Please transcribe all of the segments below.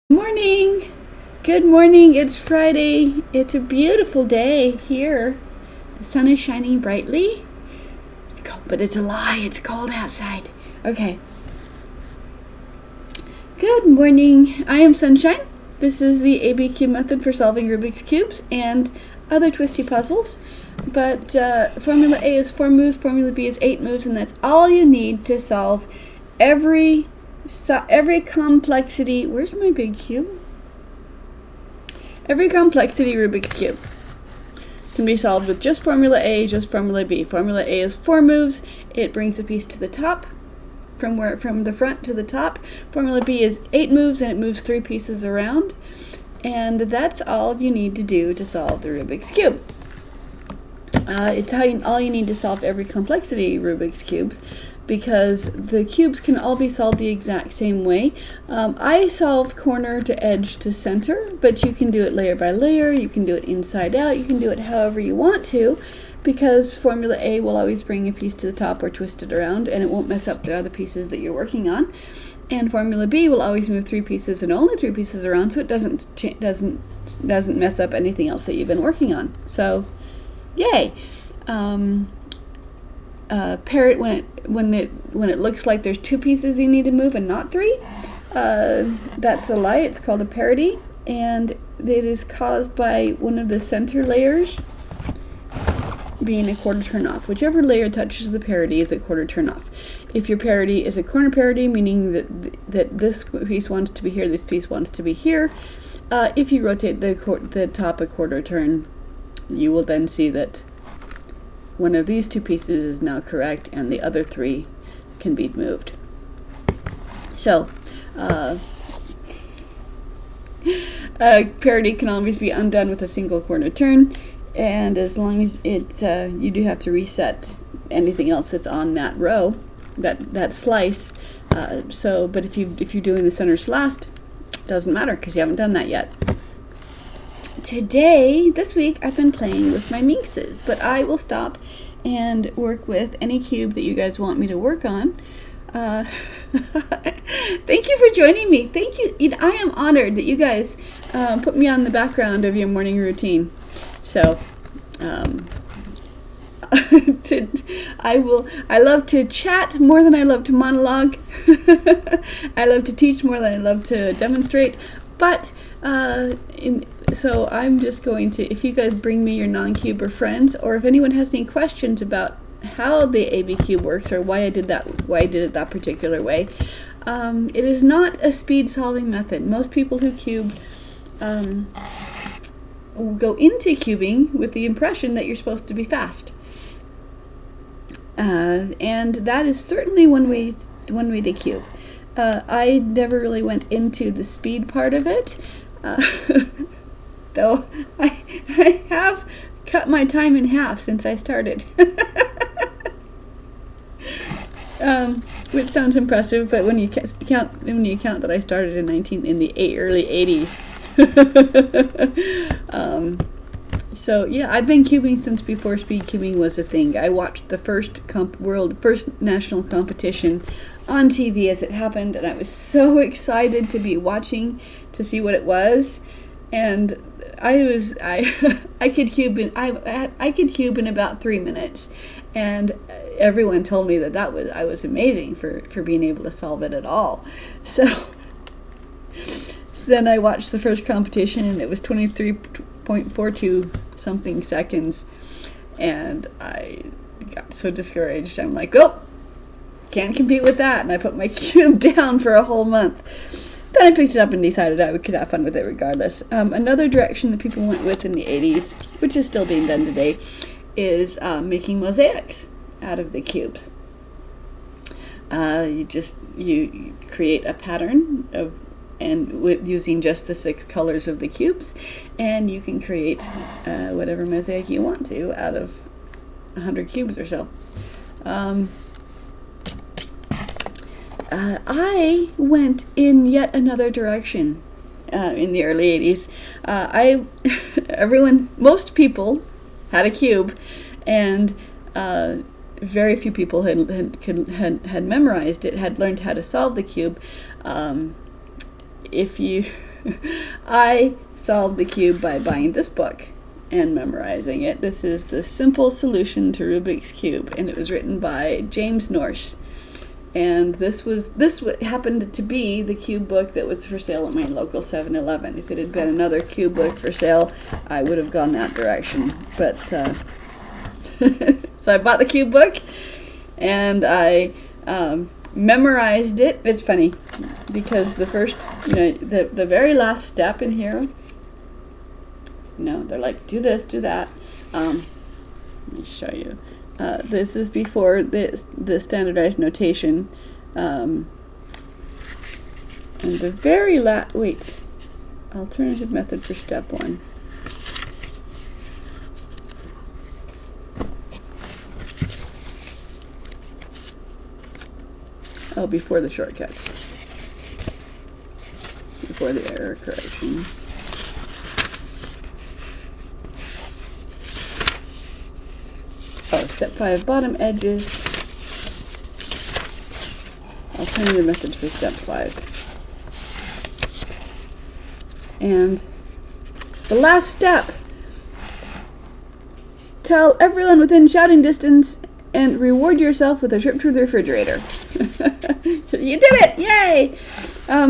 Morning. Good morning. It's Friday. It's a beautiful day here. The sun is shining brightly. It's cold, but it's a lie. It's cold outside. Okay. Good morning. I am Sunshine. This is the ABCube method for solving Rubik's Cubes and other twisty puzzles. But Formula A is 4 moves, Formula B is 8 moves, and that's all you need to solve every complexity. Where's my big cube? Every complexity Rubik's Cube can be solved with just Formula A, just Formula B. Formula A is 4 moves. It brings a piece to the top, from the front to the top. Formula B is 8 moves, and it moves 3 pieces around. And that's all you need to do to solve the Rubik's Cube. It's all you need to solve every complexity Rubik's Cubes, because the cubes can all be solved the exact same way. I solve corner to edge to center, but you can do it layer by layer, you can do it inside out, you can do it however you want to, because Formula A will always bring a piece to the top or twist it around, and it won't mess up the other pieces that you're working on. And Formula B will always move 3 pieces and only 3 pieces around, so it doesn't mess up anything else that you've been working on. So, yay! Parrot when it looks like there's 2 pieces you need to move and not 3. That's a lie. It's called a parity, and it is caused by one of the center layers being a quarter turn off. Whichever layer touches the parity is a quarter turn off. If your parity is a corner parity, meaning that this piece wants to be here, this piece wants to be here, if you rotate the top a quarter turn, you will then see that one of these 2 pieces is now correct, and the other 3 can be moved. So, parity can always be undone with a single corner turn, and as long as you do have to reset anything else that's on that row, that slice. But if you're doing the centers last, it doesn't matter because you haven't done that yet. This week, I've been playing with my minxes, but I will stop and work with any cube that you guys want me to work on. Thank you for joining me. Thank you. I am honored that you guys put me on the background of your morning routine. So, I love to chat more than I love to monologue. I love to teach more than I love to demonstrate, but so I'm just going to, if you guys bring me your non-cuber friends, or if anyone has any questions about how the ABCube works or why I did it that particular way, it is not a speed solving method. Most people who cube go into cubing with the impression that you're supposed to be fast, and that is certainly one way to cube. I never really went into the speed part of it, though I have cut my time in half since I started. Which sounds impressive, but when you count that I started in the early 80s. So yeah, I've been cubing since before speed cubing was a thing. I watched the first national competition on TV as it happened, and I was so excited to be watching to see what it was. And I could cube in about 3 minutes, and everyone told me that I was amazing for being able to solve it at all. So then I watched the first competition, and it was 23.42 something seconds, and I got so discouraged. I'm like, oh, can't compete with that, and I put my cube down for a whole month. Then I picked it up and decided I could have fun with it regardless. Another direction that people went with in the 80s, which is still being done today, is making mosaics out of the cubes. You create a pattern using just the 6 colors of the cubes, and you can create whatever mosaic you want to out of 100 cubes or so. I went in yet another direction in the early 80s. Most people had a cube, and very few people had memorized it, had learned how to solve the cube. If you I solved the cube by buying this book and memorizing it. This is The Simple Solution to Rubik's Cube, and it was written by James Norse. And this happened to be the cube book that was for sale at my local 7-Eleven. If it had been another cube book for sale, I would have gone that direction. But so I bought the cube book, and I memorized it. It's funny because the first, the very last step in here, they're like, do this, do that. Let me show you. This is before the standardized notation. And the very alternative method for step 1. Oh, before the shortcuts. Before the error correction. Oh, step 5, bottom edges. Alternative methods for step 5. And the last step. Tell everyone within shouting distance and reward yourself with a trip to the refrigerator. You did it! Yay!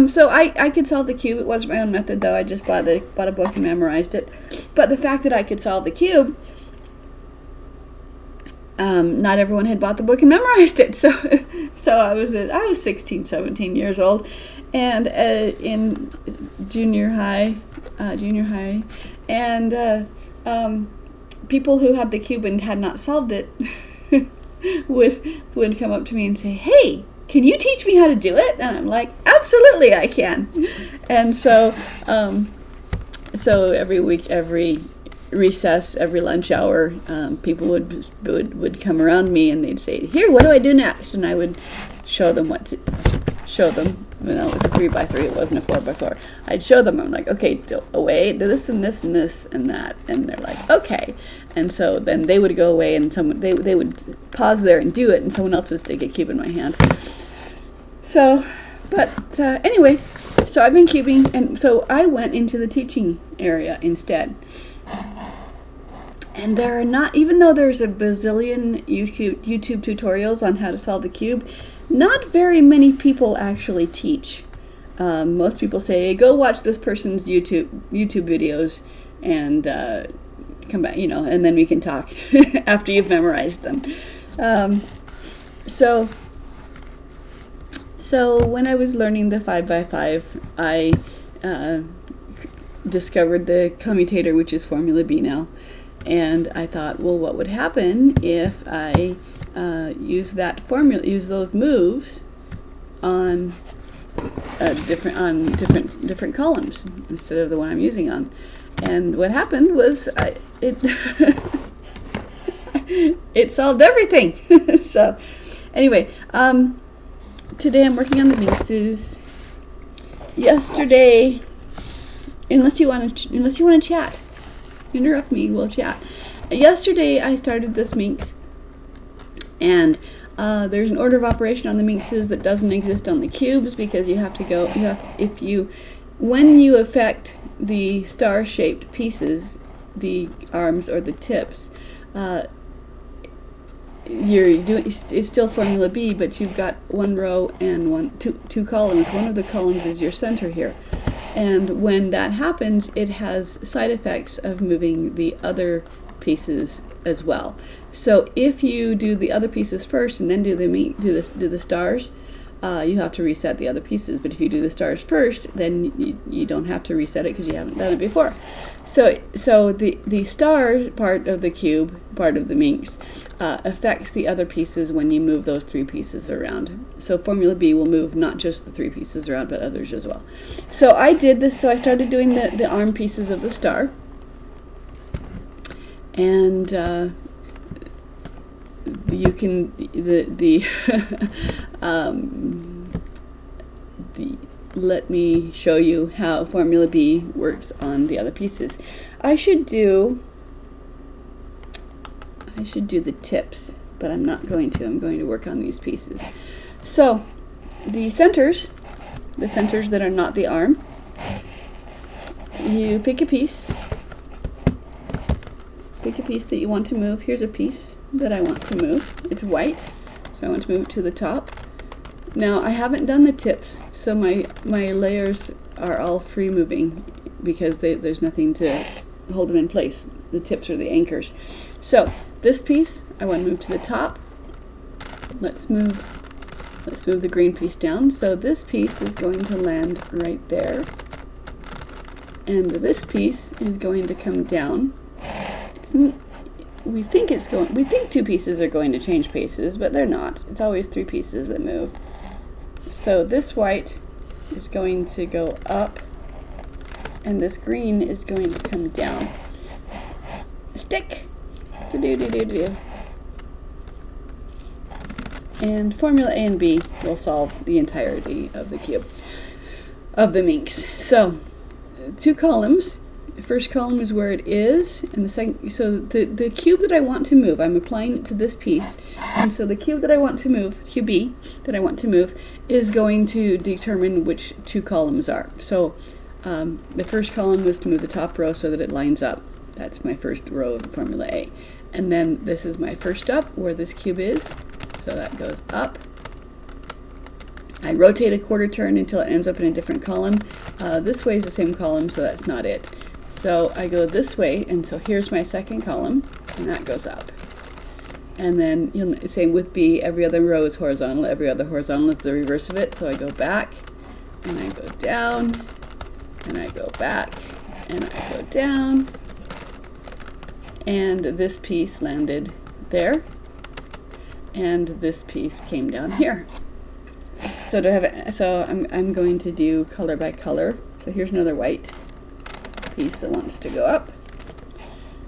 So I could solve the cube. It wasn't my own method, though. I just bought a book and memorized it. But the fact that I could solve the cube, not everyone had bought the book and memorized it. So I was 16, 17 years old, and in junior high, and people who had the cube and had not solved it would come up to me and say, "Hey, can you teach me how to do it?" And I'm like, "Absolutely, I can." And so every week, every recess, every lunch hour, people would come around me and they'd say, "Here, what do I do next?" And I would show them it was a 3x3, it wasn't a 4x4. I'd show them. I'm like, "Okay, do this and this and this and that," and they're like, "Okay." And so then they would go away, and they would pause there and do it, and someone else would stick a cube in my hand. So, but anyway, so I've been cubing, and so I went into the teaching area instead. And there are not, even though there's a bazillion YouTube tutorials on how to solve the cube, not very many people actually teach. Most people say, "Go watch this person's YouTube videos and come back, and then we can talk after you've memorized them." So when I was learning the 5x5, I discovered the commutator, which is Formula B now. And I thought, well, what would happen if I use those moves on different columns instead of the one I'm using on? And what happened was it solved everything. So anyway, today I'm working on the minxes. Yesterday, unless you want to chat. Interrupt me, we'll chat. Yesterday I started this minx, and there's an order of operation on the minxes that doesn't exist on the cubes, because when you affect the star-shaped pieces, the arms or the tips, it's still Formula B, but you've got one row and two columns. One of the columns is your center here. And when that happens, it has side effects of moving the other pieces as well. So if you do the other pieces first and then do the stars, you have to reset the other pieces. But if you do the stars first, then you don't have to reset it because you haven't done it before. So the star part of the cube, part of the minx, affects the other pieces when you move those 3 pieces around. So Formula B will move not just the 3 pieces around, but others as well. So I did this. So I started doing the arm pieces of the star, and you can let me show you how Formula B works on the other pieces. I should do the tips, but I'm not going to. I'm going to work on these pieces. So the centers that are not the arm, you pick a piece. Pick a piece that you want to move. Here's a piece that I want to move. It's white, so I want to move it to the top. Now, I haven't done the tips, so my layers are all free moving because there's nothing to hold them in place. The tips are the anchors. So this piece I want to move to the top. Let's move the green piece down. So this piece is going to land right there, and this piece is going to come down. We think two pieces are going to change places, but they're not. It's always three pieces that move. So this white is going to go up, and this green is going to come down. Stick. Do-do-do-do-do. And formula A and B will solve the entirety of the cube, of the minx. So, two columns. The first column is where it is, and the second, so the cube that I want to move, I'm applying it to this piece, and so the cube that I want to move, cube B, that I want to move, is going to determine which two columns are. So the first column was to move the top row so that it lines up. That's my first row of formula A. And then this is my first up, where this cube is, so that goes up. I rotate a quarter turn until it ends up in a different column. This way is the same column, so that's not it. So I go this way, and so here's my second column, and that goes up. And then, same with B, every other row is horizontal, every other horizontal is the reverse of it. So I go back, and I go down, and I go back, and I go down, and this piece landed there, and this piece came down here. So I'm going to do color by color. So here's another white piece that wants to go up.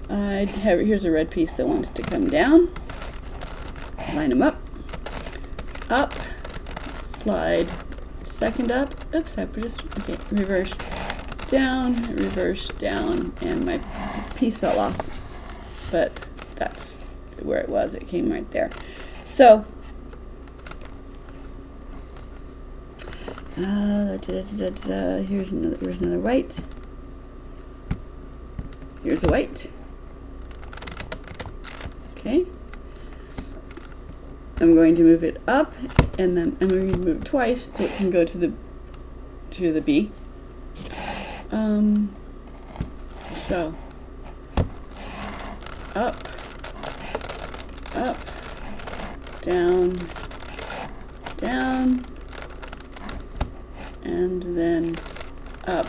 Here's a red piece that wants to come down. Line them up, slide, second up. Oops, reverse down, and my piece fell off, but that's where it was. It came right there. So here's another white. Here's a white. Okay. I'm going to move it up, and then I'm going to move it twice so it can go to the B. So up, down, and then up,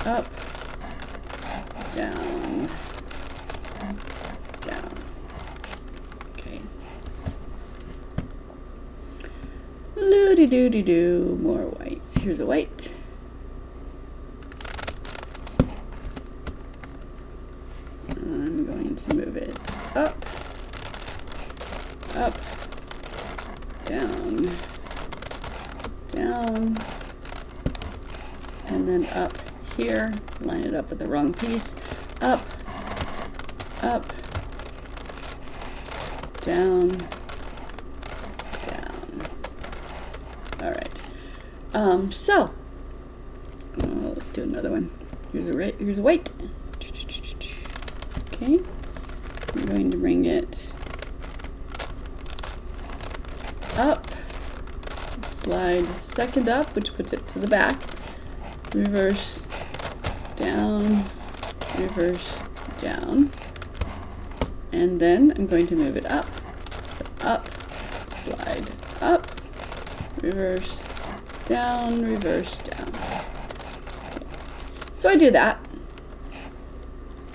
down. Okay. Loo-dee-doo-dee-doo. More whites. Here's a white. I'm going to move it up, down, and then up here. Line it up with the wrong piece. Up, down. All right. Let's do another one. Here's a white. Okay. I'm going to bring it up. Slide second up, which puts it to the back. Reverse down, reverse down, and then I'm going to move it up. So up, slide up, reverse down, reverse down. Okay. So I do that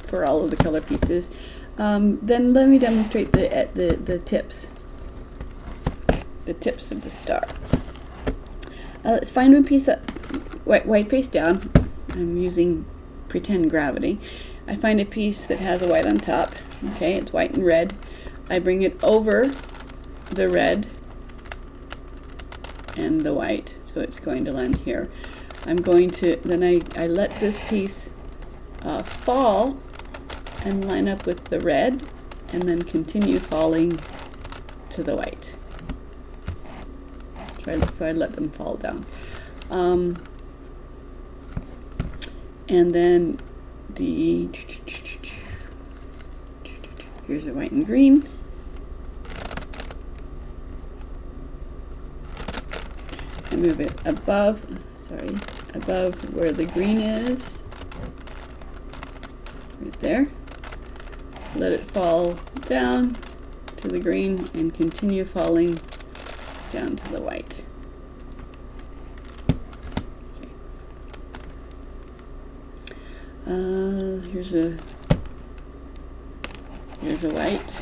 for all of the color pieces. Then let me demonstrate the tips. The tips of the star. Let's find one piece up, white face down. I'm using pretend gravity. I find a piece that has a white on top. Okay, it's white and red. I bring it over the red and the white, so it's going to land here. I'm going to, then I let this piece fall and line up with the red, and then falling to the white. So I let them fall down. and then here's the white and green. I move it above where the green is, right there. Let it fall down to the green and continue falling down to the white. Okay. Here's a white.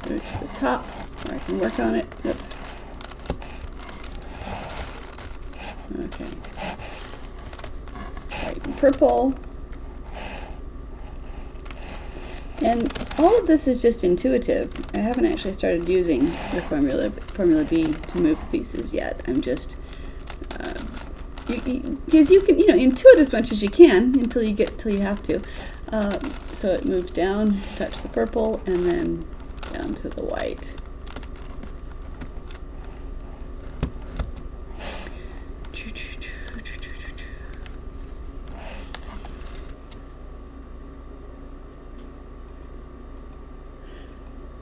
Go to the top where I can work on it. Oops. Okay. White and purple. And all of this is just intuitive. I haven't actually started using the Formula B to move pieces yet. I'm just, because you can, intuit as much as you can until you have to. So it moves down to touch the purple and then down to the white.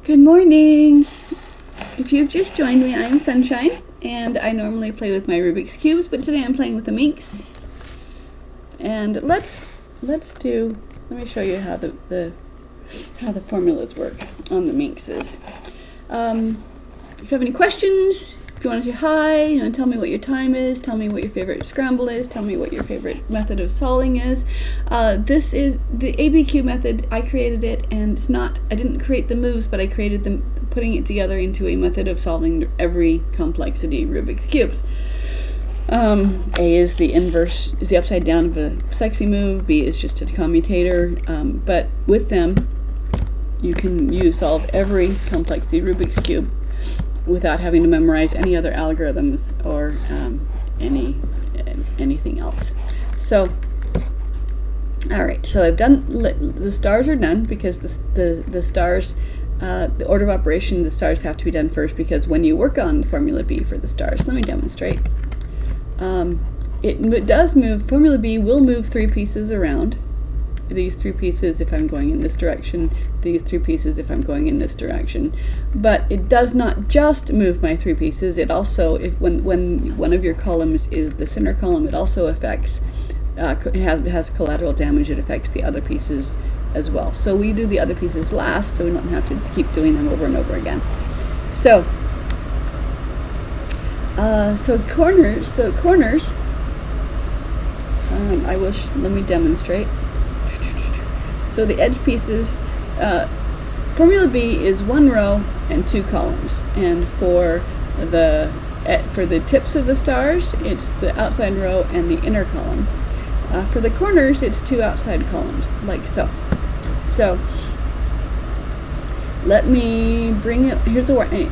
Good morning! If you've just joined me, I am Sunshine, and I normally play with my Rubik's Cubes, but today I'm playing with the Minx. And let me show you how the formulas work on the Minxes. If you have any questions, if you want to say hi, tell me what your time is, tell me what your favorite scramble is, tell me what your favorite method of solving is. This is the ABCube method. I created it, and I didn't create the moves, but I created them, putting it together into a method of solving every complexity Rubik's Cubes. A is the inverse, is the upside down of a sexy move. B is just a commutator, but with them, you can solve every complexity Rubik's Cube without having to memorize any other algorithms or anything else. So, all right. So I've done the stars are done because the stars, the order of operation, the stars have to be done first because when you work on Formula B for the stars, let me demonstrate. It does move. Formula B will move 3 pieces around. These 3 pieces if I'm going in this direction, these 3 pieces if I'm going in this direction. But it does not just move my 3 pieces, it also, when one of your columns is the center column, it also affects, has collateral damage, it affects the other pieces as well. So we do the other pieces last, so we don't have to keep doing them over and over again. So, corners, let me demonstrate. So the edge pieces, Formula B is 1 row and 2 columns, and for the tips of the stars, it's the outside row and the inner column. For the corners, it's 2 outside columns, like so. So let me bring it. Here's a white. I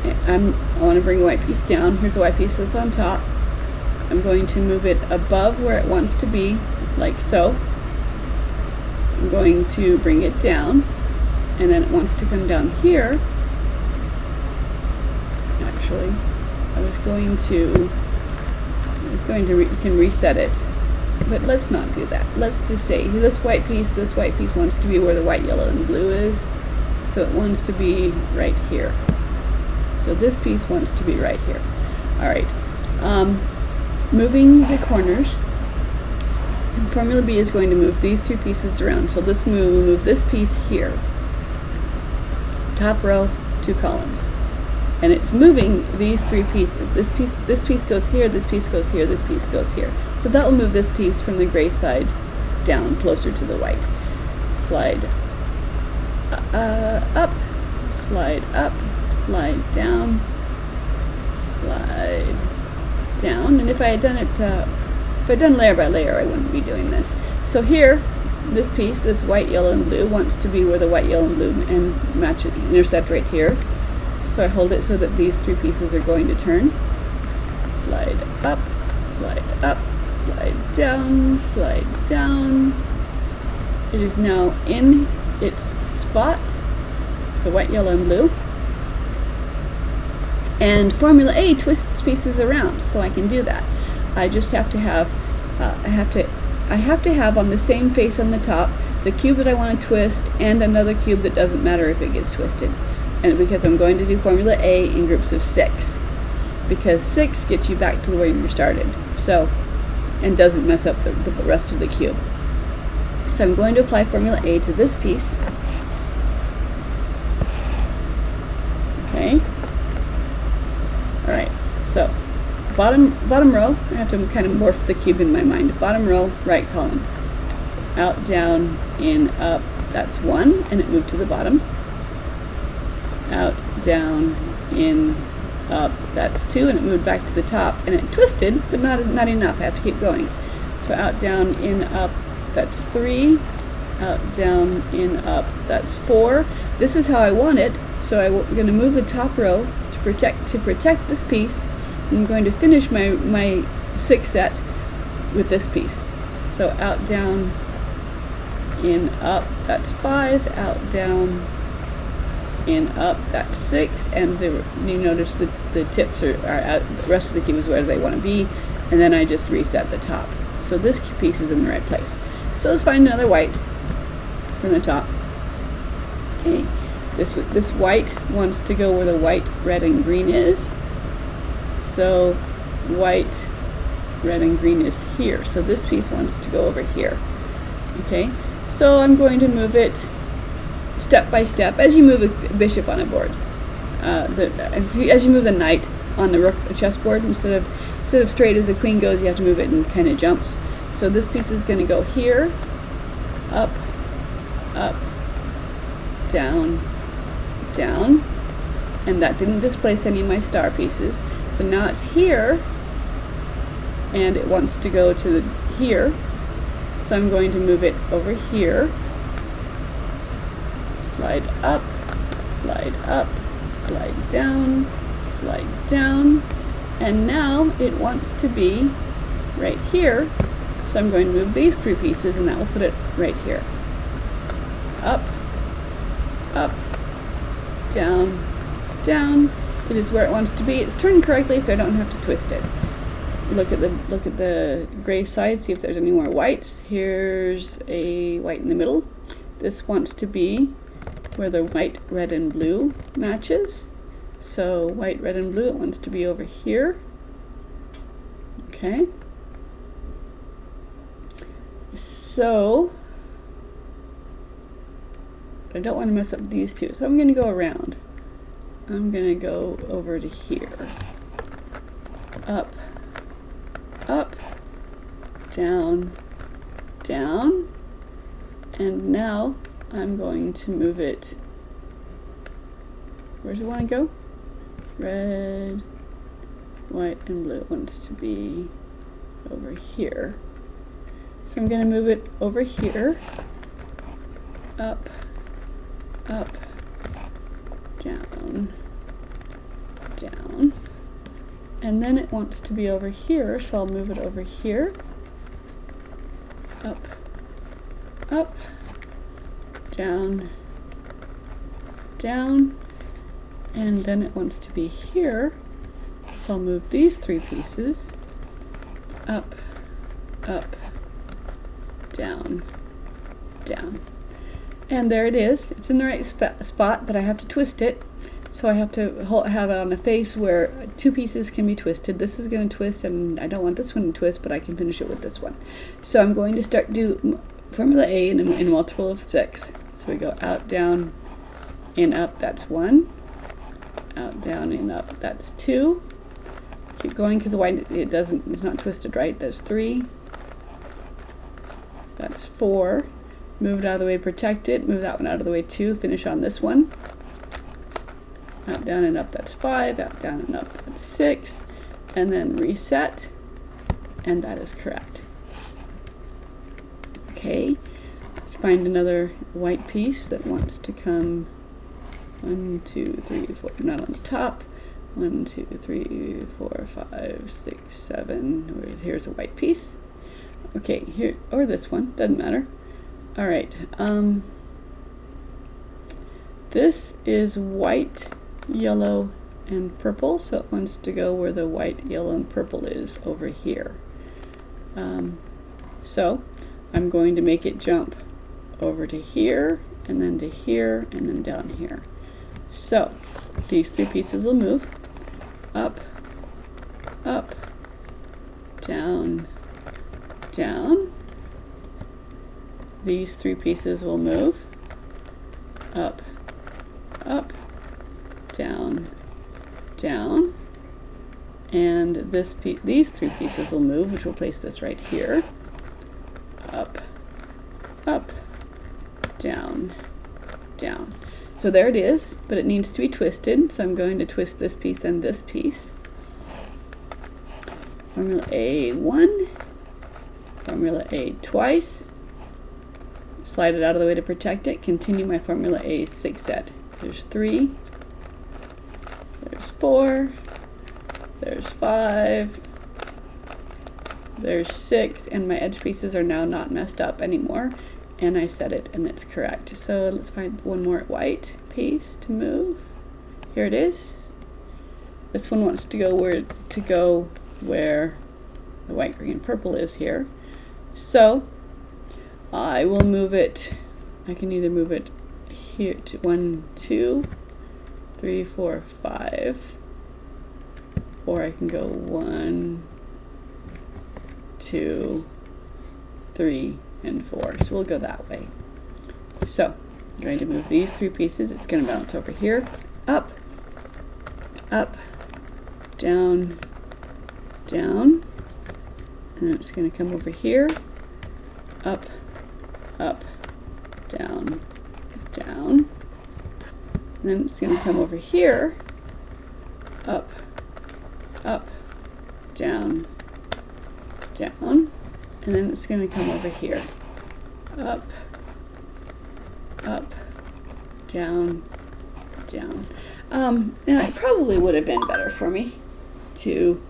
want to bring a white piece down. Here's a white piece that's on top. I'm going to move it above where it wants to be, like so. I'm going to bring it down, and then it wants to come down here. Actually, you can reset it, but let's not do that. Let's just say this white piece wants to be where the white, yellow, and blue is, so it wants to be right here. So this piece wants to be right here. All right, moving the corners. Formula B is going to move these 3 pieces around. So this will move this piece here. Top row, 2 columns. And it's moving these 3 pieces. This piece goes here, this piece goes here, this piece goes here. So that will move this piece from the gray side down closer to the white. Slide up, slide down, slide down. And if I had done it if I'd done layer by layer, I wouldn't be doing this. So here, this piece, this white, yellow, and blue, wants to be where the white, yellow, and blue and match it, intercept right here. So I hold it so that these 3 pieces are going to turn. Slide up, slide down, slide down. It is now in its spot, the white, yellow, and blue. And Formula A twists pieces around, so I can do that. I just have to have, I have to have on the same face on the top the cube that I want to twist and another cube that doesn't matter if it gets twisted. And because I'm going to do formula A in groups of 6. Because 6 gets you back to where you started. So, and doesn't mess up the rest of the cube. So I'm going to apply formula A to this piece. Okay. Alright, so bottom row, I have to kind of morph the cube in my mind. Bottom row, right column. Out, down, in, up, that's 1, and it moved to the bottom. Out, down, in, up, that's 2, and it moved back to the top, and it twisted, but not enough. I have to keep going. So out, down, in, up, that's 3. Out, down, in, up, that's 4. This is how I want it, so I'm going to move the top row to protect this piece. I'm going to finish my 6 set with this piece. So out, down, in, up, that's 5. Out, down, in, up, that's 6. And you notice the tips are out, the rest of the cube is where they want to be. And then I just reset the top. So this piece is in the right place. So let's find another white from the top. Okay, this white wants to go where the white, red, and green is. So white, red, and green is here. So this piece wants to go over here. Okay, so I'm going to move it step by step as you move a bishop on a board. As you move the knight on the chessboard, instead of straight as the queen goes, you have to move it in kind of jumps. So this piece is going to go here, up, up, down, down, and that didn't displace any of my star pieces. So now it's here, and it wants to go to here. So I'm going to move it over here, slide up, slide up, slide down, and now it wants to be right here. So I'm going to move these 3 pieces, and that will put it right here. Up, up, down, down. It is where it wants to be. It's turned correctly, so I don't have to twist it. Look at the gray side, see if there's any more whites. Here's a white in the middle. This wants to be where the white, red, and blue matches. So white, red, and blue, it wants to be over here. Okay. So I don't want to mess up these two, so I'm going to go around. I'm going to go over to here. Up, up, down, down, and now I'm going to move it. Where does it want to go? Red, white, and blue. It wants to be over here. So I'm going to move it over here. Up, up, down, down. And then it wants to be over here, so I'll move it over here. Up, up, down, down. And then it wants to be here, so I'll move these 3 pieces. Up, up, down, down. And there it is. It's in the right spot, but I have to twist it. So I have to have it on a face where 2 pieces can be twisted. This is going to twist, and I don't want this one to twist, but I can finish it with this one. So I'm going to do formula A in multiple of 6. So we go out, down, in, up, that's 1. Out, down, in, up, that's 2. Keep going because the white, it's not twisted right. There's 3. That's 4. Move it out of the way, protect it. Move that one out of the way, 2. Finish on this one. Out, down, and up, that's 5. Out, down, and up, that's 6. And then reset, and that is correct. Okay, let's find another white piece that wants to come 1, 2, 3, 4, not on the top. 1, 2, 3, 4, 5, 6, 7. Here's a white piece. Okay, here, or this one, doesn't matter. All right, this is white, yellow, and purple, so it wants to go where the white, yellow, and purple is over here. So I'm going to make it jump over to here, and then to here, and then down here. So these three pieces will move up, up, down, down. These three pieces will move up, up, down, down. And these three pieces will move, which will place this right here. Up, up, down, down. So there it is, but it needs to be twisted, so I'm going to twist this piece and this piece. Formula A1, Formula A twice, slide it out of the way to protect it, continue my Formula A6 set. There's 3, there's 4, there's 5, there's 6, and my edge pieces are now not messed up anymore, and I set it and it's correct. So let's find one more white piece to move. Here it is. This one wants to go where the white, green, purple is here. So I will move it. I can either move it here to 1, 2, 3, 4, 5, or I can go 1, 2, 3, and 4. So we'll go that way. So I'm going to move these three pieces. It's going to bounce over here, up, up, down, down, and then it's going to come over here, up, up, down, down, and then it's going to come over here, up, up, down, down, and then it's going to come over here, up, up, down, down. Now it probably would have been better for me to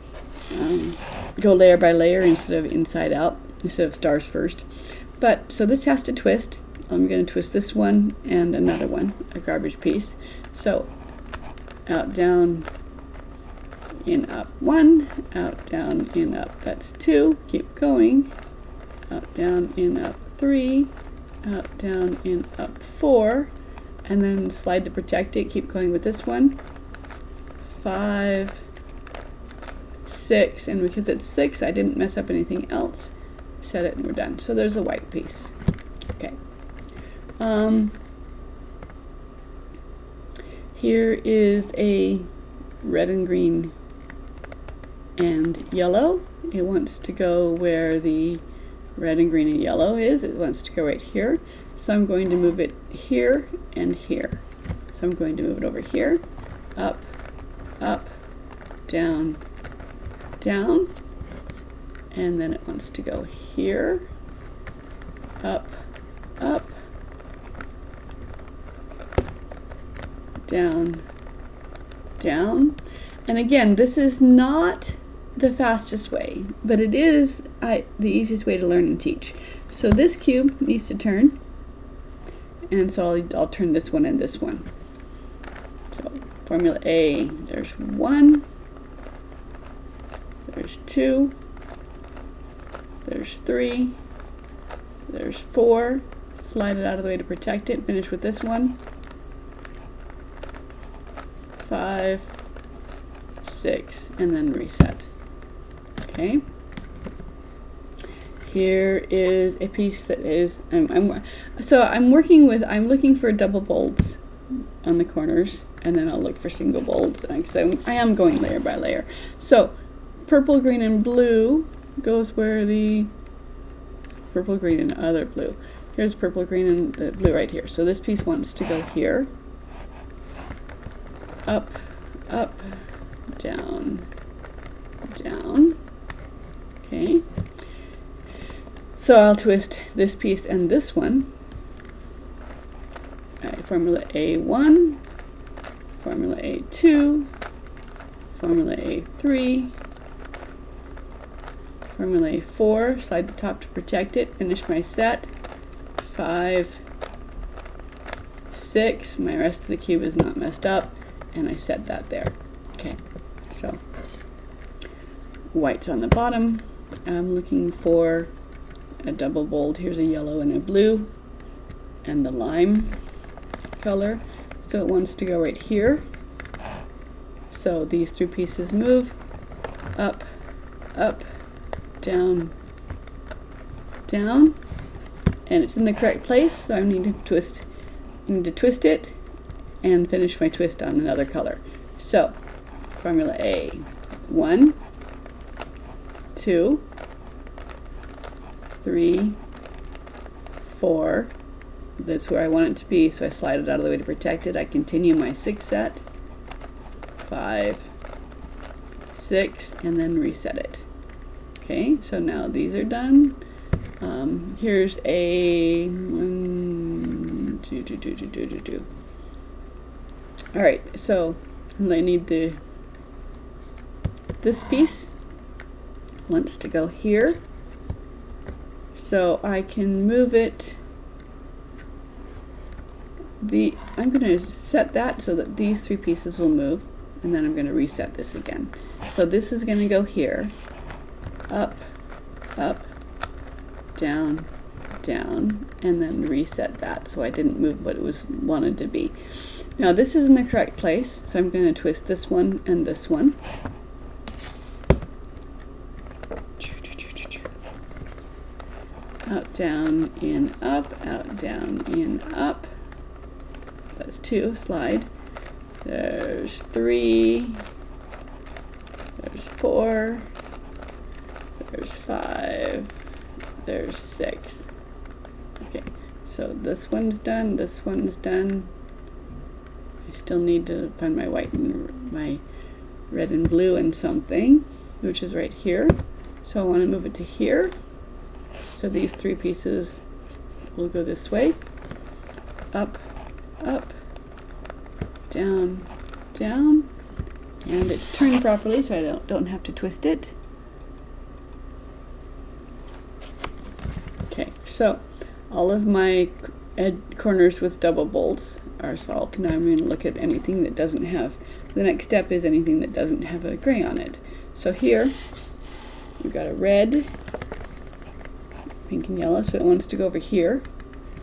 go layer by layer instead of inside out, instead of stars first. But so this has to twist. I'm going to twist this one and another one, a garbage piece. So out, down, in, up 1, out, down, in, up, that's 2, keep going, out, down, in, up 3, out, down, in, up 4, and then slide to protect it, keep going with this one, 5, 6, and because it's 6 I didn't mess up anything else, set it and we're done. So there's a white piece. Okay. Here is a red and green and yellow. It wants to go where the red and green and yellow is. It wants to go right here. So I'm going to move it here and here. So I'm going to move it over here, up, up, down, down, and then it wants to go here, up, up, down, down. And again, this is not the fastest way, but it is the easiest way to learn and teach. So this cube needs to turn, and so I'll turn this one and this one. So Formula A, there's 1, there's 2, there's 3, there's 4, slide it out of the way to protect it, finish with this one, 5, 6, and then reset. Okay. Here is a piece that is, I'm looking for double bolts on the corners, and then I'll look for single bolts, so I am going layer by layer. So purple, green, and blue goes where the purple, green, and other blue. Here's purple, green, and the blue right here. So this piece wants to go here, up, up, down, down. Okay. So I'll twist this piece and this one. Formula A1, Formula A2, Formula A3, Formula A4, slide the top to protect it, finish my set, 5, 6, my rest of the cube is not messed up, and I set that there. Okay, so white's on the bottom. I'm looking for a double bold. Here's a yellow and a blue and the lime color. So it wants to go right here. So these 3 pieces move up, up, down, down, and it's in the correct place. So I need to twist it and finish my twist on another color. So formula A, 1, 2, 3, 4. That's where I want it to be, so I slide it out of the way to protect it. I continue my 6 set, 5, 6, and then reset it. Okay, so now these are done. Here's a 1, 2, 2, 2, 2, 2, 2, 2. All right, so I need this piece wants to go here, so I can move it. I'm going to set that so that these 3 pieces will move, and then I'm going to reset this again. So this is going to go here, up, up, down, down, and then reset that so I didn't move what it was wanted to be. Now this is in the correct place, so I'm going to twist this one and this one. Out, down, in, up, out, down, in, up. That's 2, slide. There's 3, there's 4, there's 5, there's 6. Okay, so this one's done, this one's done. I still need to find my white and my red and blue and something, which is right here. So I want to move it to here. So these 3 pieces will go this way. Up, up, down, down, and it's turned properly, so I don't have to twist it. Okay, so all of my corners with double bolts are solved. Now I'm going to look at anything that doesn't have, the next step is anything that doesn't have a gray on it. So here we've got a red, pink and yellow, so it wants to go over here.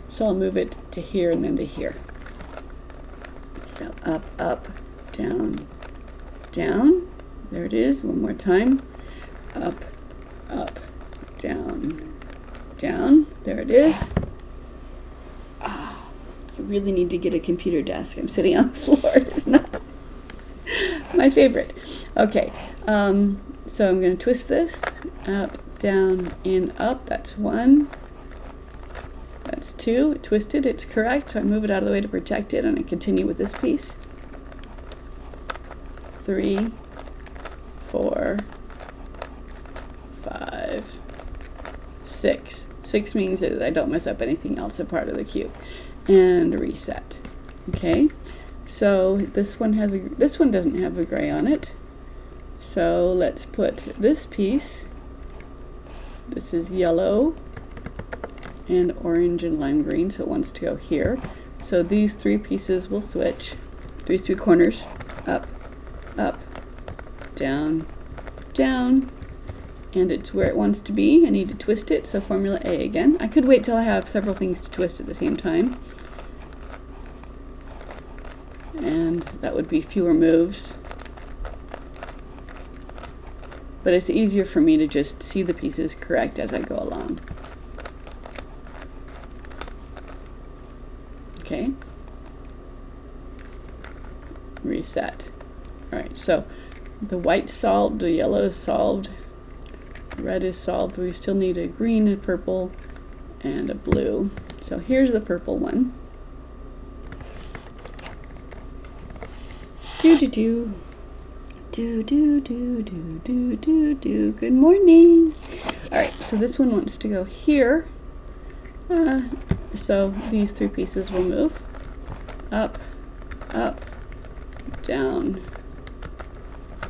So I'll move it to here and then to here. So up, up, down, down. There it is, one more time. Up, up, down, down. There it is. I really need to get a computer desk. I'm sitting on the floor. It's not my favorite. Okay, so I'm going to twist this. Up, down, in, up. That's 1. That's 2. Twisted, it's correct, so I move it out of the way to protect it, and I continue with this piece. 3, 4, 5, 6. 6 means that I don't mess up anything else a part of the cube. And reset. Okay, so this one doesn't have a gray on it. So let's put this piece. This is yellow and orange and lime green, so it wants to go here. So these 3 pieces will switch. These 3 corners, up, up, down, down, and it's where it wants to be. I need to twist it, so formula A again. I could wait till I have several things to twist at the same time, and that would be fewer moves. But it's easier for me to just see the pieces correct as I go along. Okay. Reset. Alright, so the white's solved, the yellow is solved, red is solved. We still need a green, a purple, and a blue. So here's the purple one. Do-do-do. Do-do-do-do-do-do-do. Good morning. Alright, so this one wants to go here. So these 3 pieces will move. Up, up, down,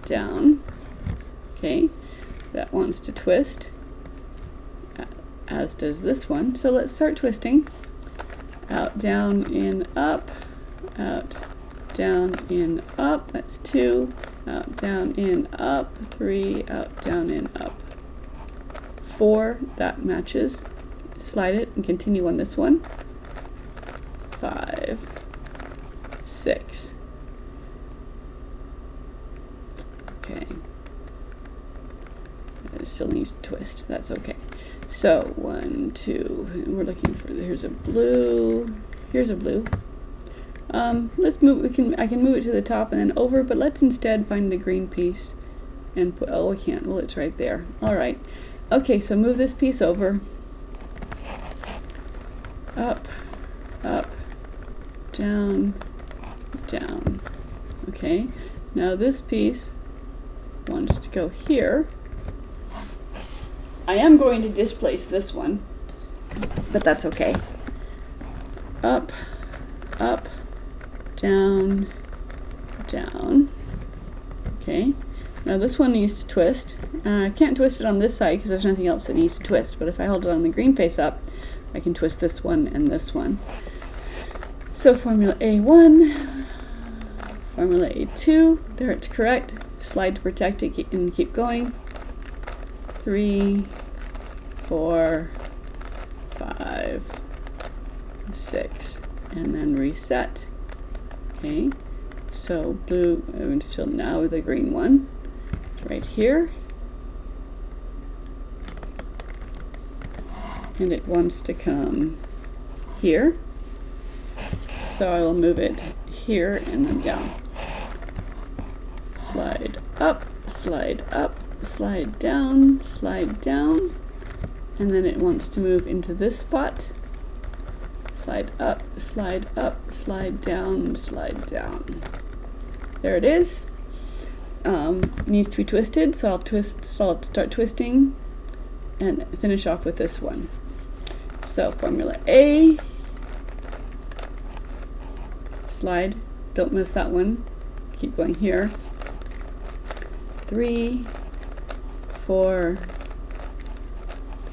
down. Okay, that wants to twist, as does this one. So let's start twisting. Out, down, in, up, out, down, in, up. That's 2. Out, down, in, up. 3. Out, down, in, up. 4. That matches. slide it and continue on this one. 5, 6. Okay. It still needs to twist. That's okay. So 1, 2. We're looking for. Here's a blue. Here's a blue. Let's move. I can move it to the top and then over. But let's instead find the green piece and put. Oh, I can't. Well, it's right there. All right. Okay. So move this piece over. Up, up, down, down. Okay. Now this piece wants to go here. I am going to displace this one, but that's okay. Up, up, down, down. Okay. Now this one needs to twist. I can't twist it on this side because there's nothing else that needs to twist, but if I hold it on the green face up, I can twist this one and this one. So formula A1, formula A2, there it's correct. Slide to protect it and keep going. 3, 4, 5, 6, and then reset. Okay, so blue, so now the green one, right here. And it wants to come here. So I will move it here and then down. Slide up, slide up, slide down, and then it wants to move into this spot. Slide up, slide up, slide down, slide down. There it is. Needs to be twisted, so I'll start twisting and finish off with this one. So formula A, slide, don't miss that one, keep going here. 3, 4,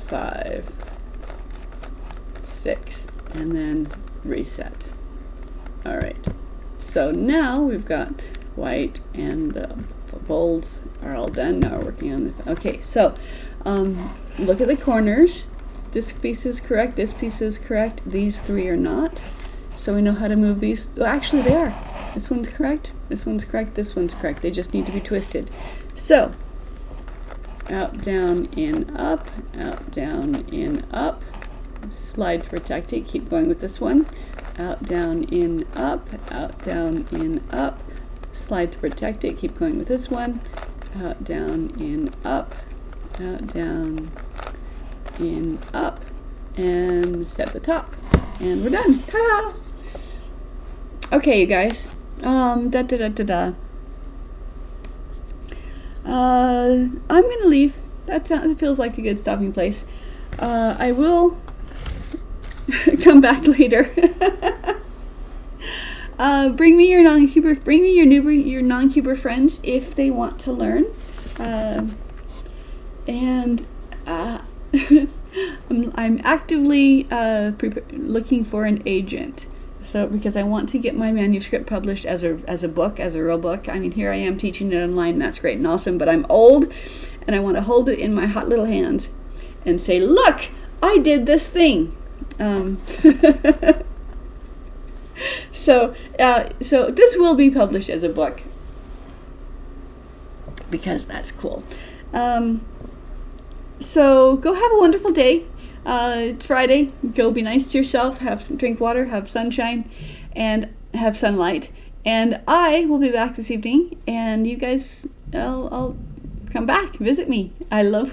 5, 6, and then reset. All right, so now we've got white and the bolds are all done. Now we're working on the, okay, so look at the corners. This piece is correct, this piece is correct, these 3 are not. So we know how to move these. Oh, actually they are. This one's correct, this one's correct, this one's correct. They just need to be twisted. So, out, down, in, up, out, down, in, up. Slide to protect it, keep going with this one. Out, down, in, up, out, down, in, up. Slide to protect it, keep going with this one. Out, down, in, up, out, down, in, up, and set the top, and we're done. Ta-da! Okay, you guys. I'm gonna leave. That feels like a good stopping place. I will come back later. Bring me your non-cuber. Bring me your non-cuber friends if they want to learn. And I'm actively looking for an agent. So because I want to get my manuscript published as a book, as a real book. I mean, here I am teaching it online, and that's great and awesome, but I'm old, and I want to hold it in my hot little hands and say, look, I did this thing. So this will be published as a book because that's cool. So go have a wonderful day. It's Friday. Go be nice to yourself. Drink water. Have sunshine, and have sunlight. And I will be back this evening. And you guys, I'll come back, visit me. I love.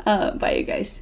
Bye, you guys.